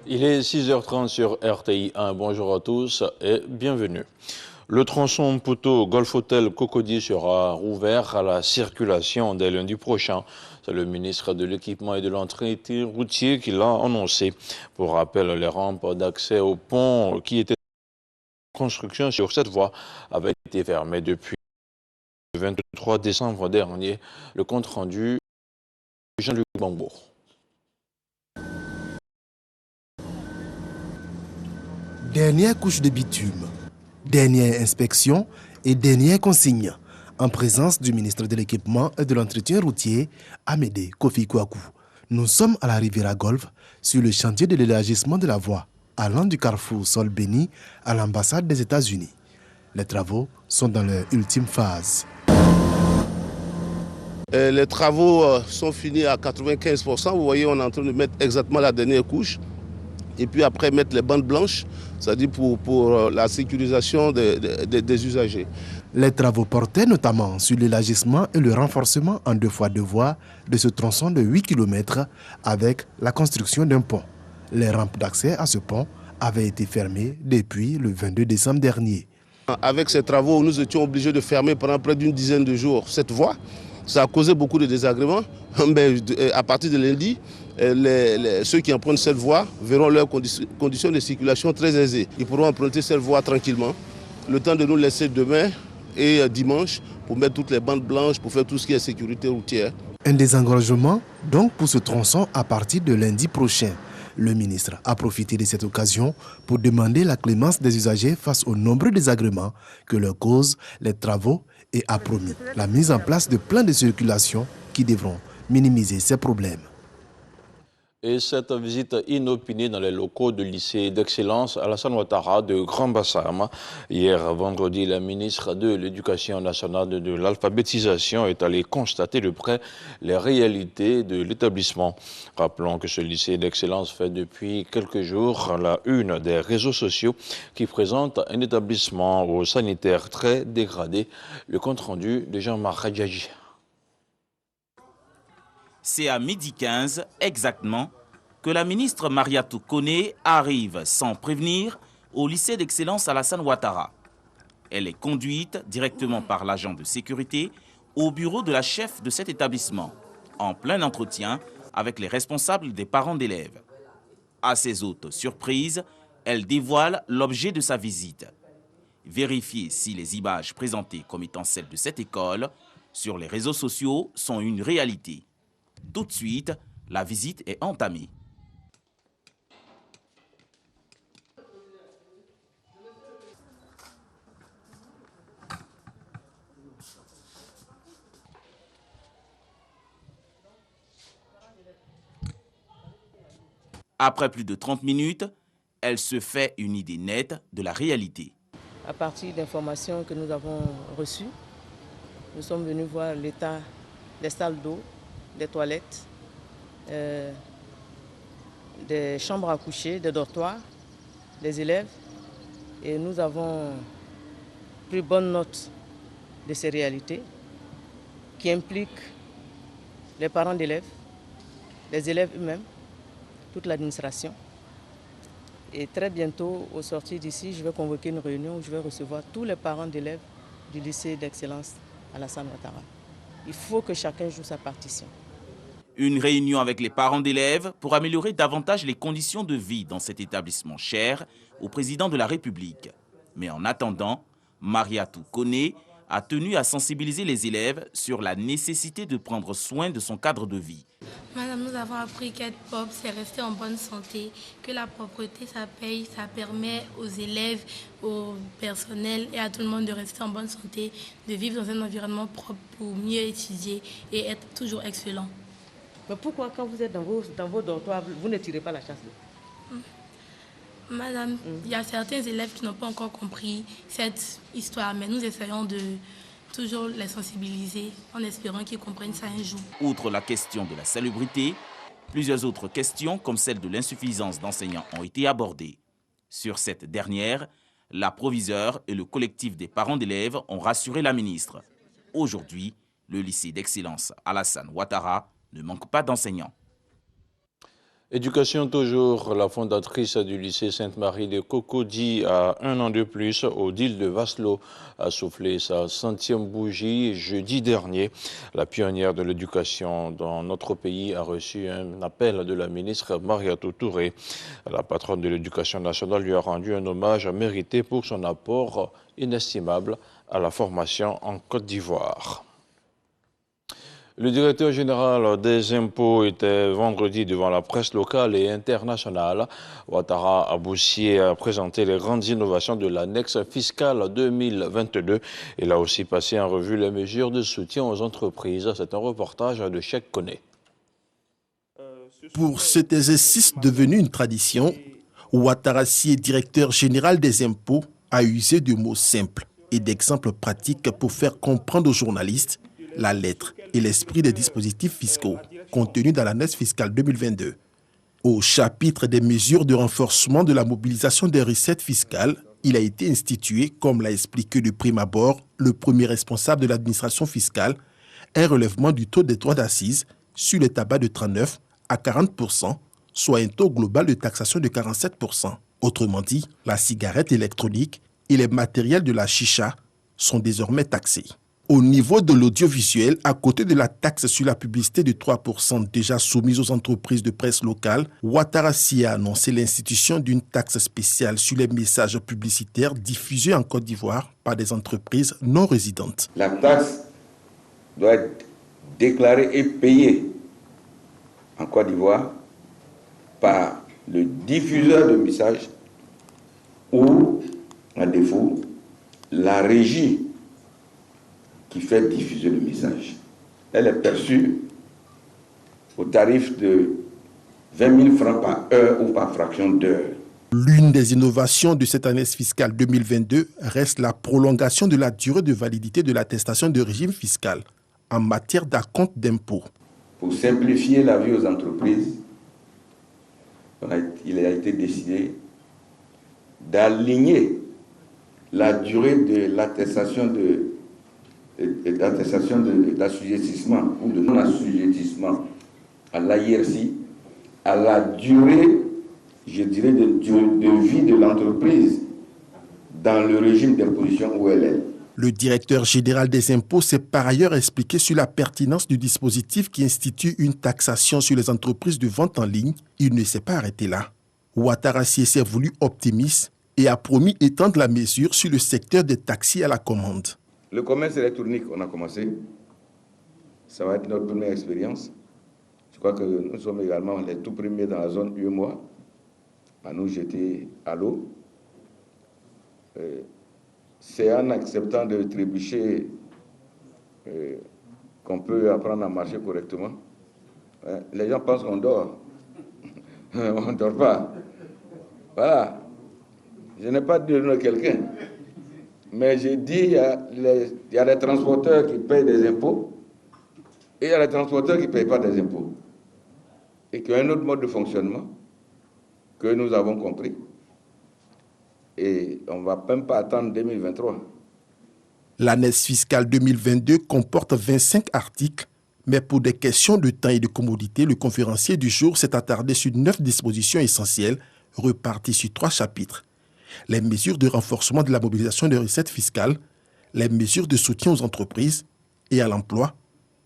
Il est 6h30 sur RTI 1. Bonjour à tous et bienvenue. Le tronçon Pouto-Golf Hôtel Cocody sera rouvert à la circulation dès lundi prochain. C'est le ministre de l'Équipement et de l'Entretien routier qui l'a annoncé. Pour rappel, les rampes d'accès au pont qui étaient en construction sur cette voie avaient été fermées depuis le 23 décembre dernier. Le compte rendu Jean-Luc Bambour. Dernière couche de bitume, dernière inspection et dernière consigne, en présence du ministre de l'Équipement et de l'Entretien routier, Amédée Kofi Kouakou. Nous sommes à la Riviera Golf, sur le chantier de l'élargissement de la voie, allant du carrefour Sol Béni à l'ambassade des États-Unis. Les travaux sont dans leur ultime phase. Les travaux sont finis à 95%. Vous voyez, on est en train de mettre exactement la dernière couche. Et puis après, mettre les bandes blanches, c'est-à-dire pour la sécurisation des usagers. Les travaux portaient notamment sur l'élargissement et le renforcement en 2x2 voies de ce tronçon de 8 km avec la construction d'un pont. Les rampes d'accès à ce pont avaient été fermées depuis le 22 décembre dernier. Avec ces travaux, nous étions obligés de fermer pendant près d'une dizaine de jours cette voie. Ça a causé beaucoup de désagréments. Mais à partir de lundi, ceux qui empruntent cette voie verront leurs conditions de circulation très aisées. Ils pourront emprunter cette voie tranquillement. Le temps de nous laisser demain et dimanche pour mettre toutes les bandes blanches, pour faire tout ce qui est sécurité routière. Un désengorgement donc pour ce tronçon à partir de lundi prochain. Le ministre a profité de cette occasion pour demander la clémence des usagers face aux nombreux désagréments que leur causent les travaux et a promis la mise en place de plans de circulation qui devront minimiser ces problèmes. Et cette visite inopinée dans les locaux du lycée d'excellence Alassane Ouattara de Grand Bassam. Hier vendredi, la ministre de l'Éducation nationale et de l'alphabétisation est allée constater de près les réalités de l'établissement. Rappelons que ce lycée d'excellence fait depuis quelques jours la une des réseaux sociaux qui présente un établissement au sanitaire très dégradé. Le compte rendu de Jean-Marc Radjaji. C'est à 12h15 exactement que la ministre Mariatou Koné arrive sans prévenir au lycée d'excellence Alassane Ouattara. Elle est conduite directement par l'agent de sécurité au bureau de la chef de cet établissement, en plein entretien avec les responsables des parents d'élèves. À ses hautes surprises, elle dévoile l'objet de sa visite. Vérifier si les images présentées comme étant celles de cette école sur les réseaux sociaux sont une réalité. Tout de suite, la visite est entamée. Après plus de 30 minutes, elle se fait une idée nette de la réalité. À partir d'informations que nous avons reçues, nous sommes venus voir l'état des salles d'eau, des toilettes, des chambres à coucher, des dortoirs, des élèves. Et nous avons pris bonne note de ces réalités qui impliquent les parents d'élèves, les élèves eux-mêmes, toute l'administration. Et très bientôt, au sortir d'ici, je vais convoquer une réunion où je vais recevoir tous les parents d'élèves du lycée d'excellence Alassane Ouattara. Il faut que chacun joue sa partition. Une réunion avec les parents d'élèves pour améliorer davantage les conditions de vie dans cet établissement cher au président de la République. Mais en attendant, Mariatou Koné a tenu à sensibiliser les élèves sur la nécessité de prendre soin de son cadre de vie. Madame, nous avons appris qu'être propre, c'est rester en bonne santé, que la propreté, ça paye, ça permet aux élèves, au personnel et à tout le monde de rester en bonne santé, de vivre dans un environnement propre pour mieux étudier et être toujours excellent. Mais pourquoi quand vous êtes dans vos dortoirs, vous ne tirez pas la chasse d'eau? Madame, il y a certains élèves qui n'ont pas encore compris cette histoire, mais nous essayons de toujours les sensibiliser en espérant qu'ils comprennent ça un jour. Outre la question de la salubrité, plusieurs autres questions, comme celle de l'insuffisance d'enseignants, ont été abordées. Sur cette dernière, la proviseure et le collectif des parents d'élèves ont rassuré la ministre. Aujourd'hui, le lycée d'excellence Alassane Ouattara ne manque pas d'enseignants. Éducation toujours, la fondatrice du lycée Sainte-Marie de Cocody a 1 an de plus. Odile de Vasselot a soufflé sa 100e bougie jeudi dernier. La pionnière de l'éducation dans notre pays a reçu un appel de la ministre Mariatou Touré. La patronne de l'éducation nationale lui a rendu un hommage mérité pour son apport inestimable à la formation en Côte d'Ivoire. Le directeur général des impôts était vendredi devant la presse locale et internationale. Ouattara Aboussié a présenté les grandes innovations de l'annexe fiscale 2022. Il a aussi passé en revue les mesures de soutien aux entreprises. C'est un reportage de Cheikh Koné. Pour cet exercice devenu une tradition, Ouattara Sié, directeur général des impôts, a usé de mots simples et d'exemples pratiques pour faire comprendre aux journalistes la lettre et l'esprit des dispositifs fiscaux contenus dans l'annexe fiscale 2022. Au chapitre des mesures de renforcement de la mobilisation des recettes fiscales, il a été institué, comme l'a expliqué de prime abord le premier responsable de l'administration fiscale, un relèvement du taux des droits d'assises sur le tabac de 39 à 40%, soit un taux global de taxation de 47%. Autrement dit, la cigarette électronique et les matériels de la chicha sont désormais taxés. Au niveau de l'audiovisuel, à côté de la taxe sur la publicité de 3% déjà soumise aux entreprises de presse locales, Ouattara Sié a annoncé l'institution d'une taxe spéciale sur les messages publicitaires diffusés en Côte d'Ivoire par des entreprises non résidentes. La taxe doit être déclarée et payée en Côte d'Ivoire par le diffuseur de messages ou, à défaut, la régie qui fait diffuser le message. Elle est perçue au tarif de 20 000 francs par heure ou par fraction d'heure. L'une des innovations de cette année fiscale 2022 reste la prolongation de la durée de validité de l'attestation de régime fiscal en matière d'acompte d'impôts. Pour simplifier la vie aux entreprises, il a été décidé d'aligner la durée de l'attestation d'assujettissement ou de non-assujettissement à l'AIRC à la durée, je dirais, de vie de l'entreprise dans le régime d'imposition où elle est. Le directeur général des impôts s'est par ailleurs expliqué sur la pertinence du dispositif qui institue une taxation sur les entreprises de vente en ligne. Il ne s'est pas arrêté là. Ouattara Sié s'est voulu optimiste et a promis étendre la mesure sur le secteur des taxis à la commande. Le commerce électronique, on a commencé. Ça va être notre première expérience. Je crois que nous sommes également les tout premiers dans la zone UEMOA à nous jeter à l'eau. C'est en acceptant de trébucher qu'on peut apprendre à marcher correctement. Les gens pensent qu'on dort. On ne dort pas. Voilà. Je n'ai pas dit de quelqu'un. Mais j'ai dit, il y a des transporteurs qui payent des impôts et il y a des transporteurs qui ne payent pas des impôts. Et qu'il y a un autre mode de fonctionnement que nous avons compris. Et on ne va même pas attendre 2023. L'annexe fiscale 2022 comporte 25 articles, mais pour des questions de temps et de commodité, le conférencier du jour s'est attardé sur 9 dispositions essentielles reparties sur 3 chapitres. Les mesures de renforcement de la mobilisation des recettes fiscales, les mesures de soutien aux entreprises et à l'emploi,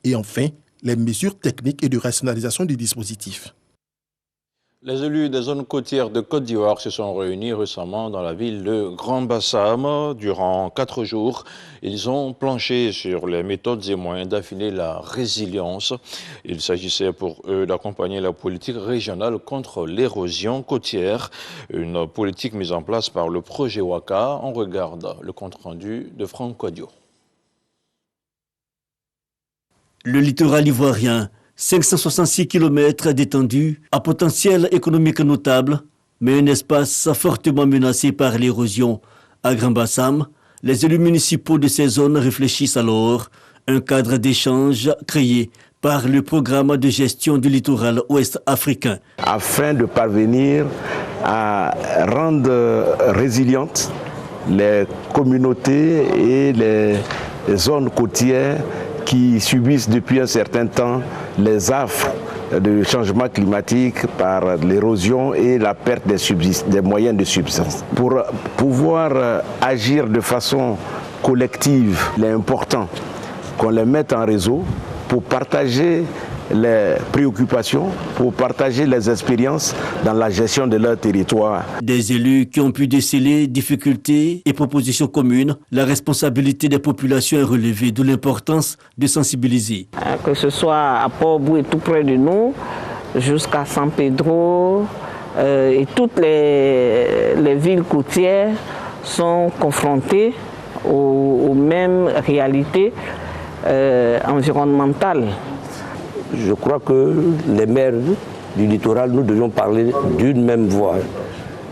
et enfin, les mesures techniques et de rationalisation du dispositif. Les élus des zones côtières de Côte d'Ivoire se sont réunis récemment dans la ville de Grand Bassam. Durant 4 jours, ils ont planché sur les méthodes et moyens d'affiner la résilience. Il s'agissait pour eux d'accompagner la politique régionale contre l'érosion côtière, une politique mise en place par le projet Waka. On regarde le compte-rendu de Franck Quadio. Le littoral ivoirien, 566 km d'étendue, à potentiel économique notable, mais un espace fortement menacé par l'érosion. À Grand Bassam, les élus municipaux de ces zones réfléchissent alors un cadre d'échange créé par le programme de gestion du littoral ouest africain. Afin de parvenir à rendre résilientes les communautés et les zones côtières qui subissent depuis un certain temps les affres du changement climatique par l'érosion et la perte des moyens de subsistance. Pour pouvoir agir de façon collective, il est important qu'on les mette en réseau pour partager les préoccupations, pour partager les expériences dans la gestion de leur territoire. Des élus qui ont pu déceler difficultés et propositions communes, la responsabilité des populations est relevée, d'où l'importance de sensibiliser. Que ce soit à Port-Boué, tout près de nous, jusqu'à San Pedro, et toutes les villes côtières sont confrontées aux mêmes réalités environnementales. Je crois que les maires du littoral, nous devions parler d'une même voix,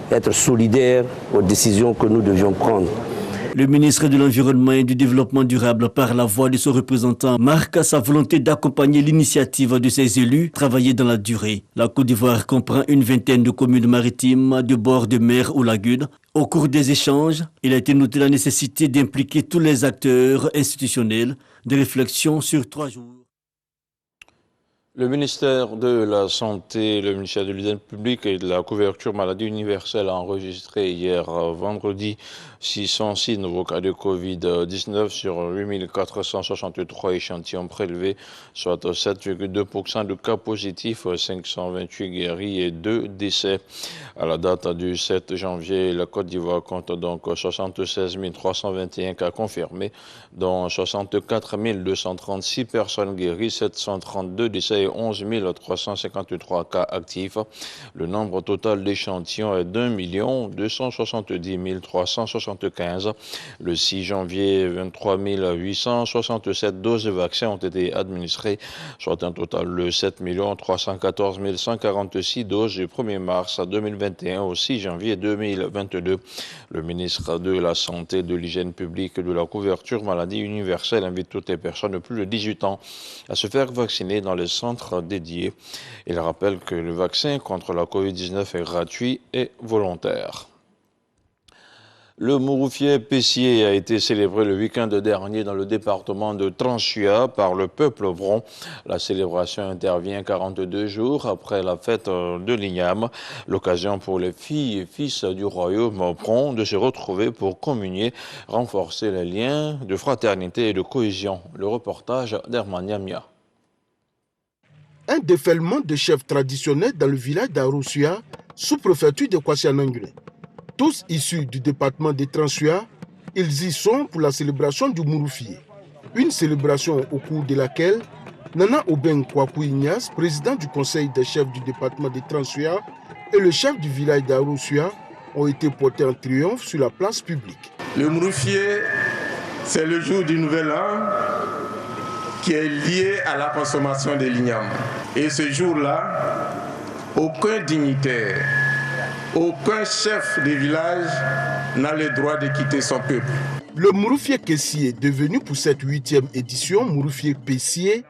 être solidaires aux décisions que nous devions prendre. Le ministre de l'Environnement et du Développement durable, par la voix de son représentant, marque sa volonté d'accompagner l'initiative de ses élus, travailler dans la durée. La Côte d'Ivoire comprend une vingtaine de communes maritimes, de bords de mer ou lagunes. Au cours des échanges, il a été noté la nécessité d'impliquer tous les acteurs institutionnels, des réflexions sur 3 jours. Le ministère de la Santé, le ministère de l'Hygiène publique et de la couverture maladie universelle a enregistré hier vendredi 606 nouveaux cas de Covid-19 sur 8463 échantillons prélevés, soit 7,2% de cas positifs, 528 guéris et 2 décès. À la date du 7 janvier, la Côte d'Ivoire compte donc 76 321 cas confirmés, dont 64 236 personnes guéries, 732 décès et 11 353 cas actifs. Le nombre total d'échantillons est d'1 270 375. Le 6 janvier, 23 867 doses de vaccins ont été administrées, soit un total de 7 314 146 doses du 1er mars 2021 au 6 janvier 2022. Le ministre de la Santé, de l'Hygiène publique et de la couverture maladie universelle invite toutes les personnes de plus de 18 ans à se faire vacciner dans les centres dédiés. Il rappelle que le vaccin contre la Covid-19 est gratuit et volontaire. Le Mouroufié Pessier a été célébré le week-end dernier dans le département de Tranchua par le peuple bron. La célébration intervient 42 jours après la fête de l'Igname, l'occasion pour les filles et fils du royaume bron de se retrouver pour communier, renforcer les liens de fraternité et de cohésion. Le reportage d'Herman Yamia. Un déferlement de chefs traditionnels dans le village d'Aroussia, sous-préfecture de Kwasianangulé. Tous issus du département de Tranchua, ils y sont pour la célébration du Mouroufié. Une célébration au cours de laquelle Nana Oben Kwaku Ignace, président du conseil des chefs du département de Tranchua, et le chef du village d'Aroussia ont été portés en triomphe sur la place publique. Le Mouroufié, c'est le jour du Nouvel An qui est lié à la consommation de l'igname. Et ce jour-là, aucun dignitaire, aucun chef de village n'a le droit de quitter son peuple. Le Mouroufié Kessié, devenu pour cette 8e édition Mouroufié Pessier,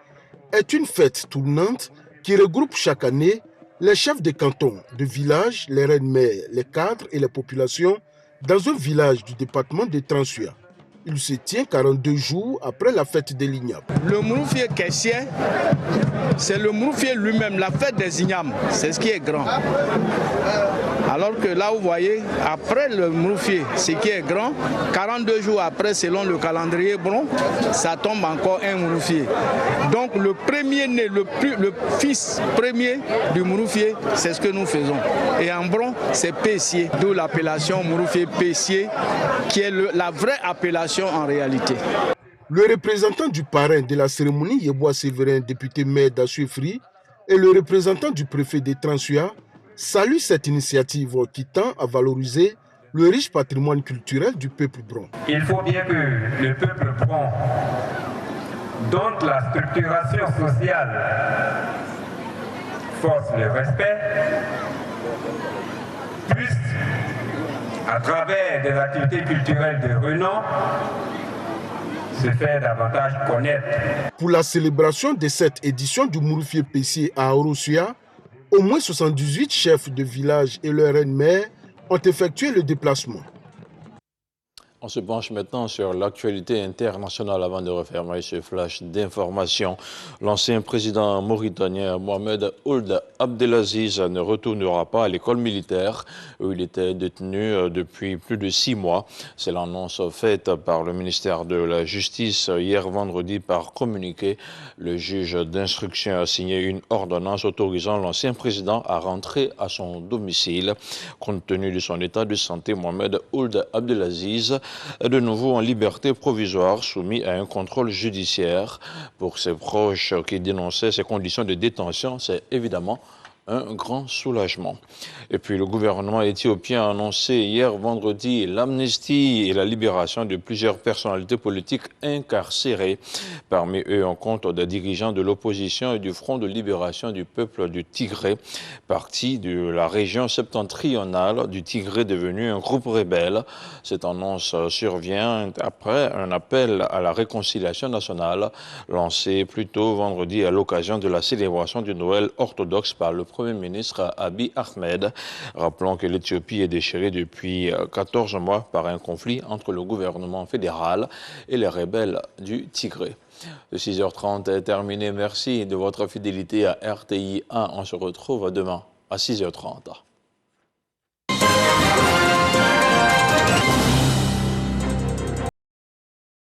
est une fête tournante qui regroupe chaque année les chefs de canton, de villages, les reines-mères, les cadres et les populations dans un village du département de Tranchua. Il se tient 42 jours après la fête de l'Igname. Le Mouroufié Kessié, c'est le Mouroufié lui-même, la fête des Ignames, c'est ce qui est grand. Alors que là, vous voyez, après le Mouroufié, ce qui est grand, 42 jours après, selon le calendrier bron, ça tombe encore un Mouroufié. Donc le premier-né, le fils premier du Mouroufié, c'est ce que nous faisons. Et en bron, c'est Pessier, d'où l'appellation Mouroufié Pessier, qui est la vraie appellation en réalité. Le représentant du parrain de la cérémonie, Yeboah Séverin, député maire d'Assuefri, et le représentant du préfet de Tranchua saluent cette initiative qui tend à valoriser le riche patrimoine culturel du peuple bron. Il faut bien que le peuple bron, dont la structuration sociale force le respect, puisse, à travers des activités culturelles de renom, se faire davantage connaître. Pour la célébration de cette édition du Mouroufié Pessier à Aroussia, au moins 78 chefs de village et leurs reines-mères ont effectué le déplacement. On se penche maintenant sur l'actualité internationale avant de refermer ce flash d'information. L'ancien président mauritanien Mohamed Ould Abdelaziz ne retournera pas à l'école militaire où il était détenu depuis plus de 6 mois. C'est l'annonce faite par le ministère de la Justice hier vendredi par communiqué. Le juge d'instruction a signé une ordonnance autorisant l'ancien président à rentrer à son domicile. Compte tenu de son état de santé, Mohamed Ould Abdelaziz est de nouveau en liberté provisoire, soumis à un contrôle judiciaire. Pour ses proches qui dénonçaient ces conditions de détention, c'est évidemment un grand soulagement. Et puis le gouvernement éthiopien a annoncé hier vendredi l'amnistie et la libération de plusieurs personnalités politiques incarcérées. Parmi eux, on compte des dirigeants de l'opposition et du Front de libération du peuple du Tigré, parti de la région septentrionale du Tigré devenu un groupe rebelle. Cette annonce survient après un appel à la réconciliation nationale lancé plus tôt vendredi à l'occasion de la célébration du Noël orthodoxe par le Premier ministre Abiy Ahmed. Rappelons que l'Éthiopie est déchirée depuis 14 mois par un conflit entre le gouvernement fédéral et les rebelles du Tigré. Le 6h30 est terminé. Merci de votre fidélité à RTI 1. On se retrouve demain à 6h30.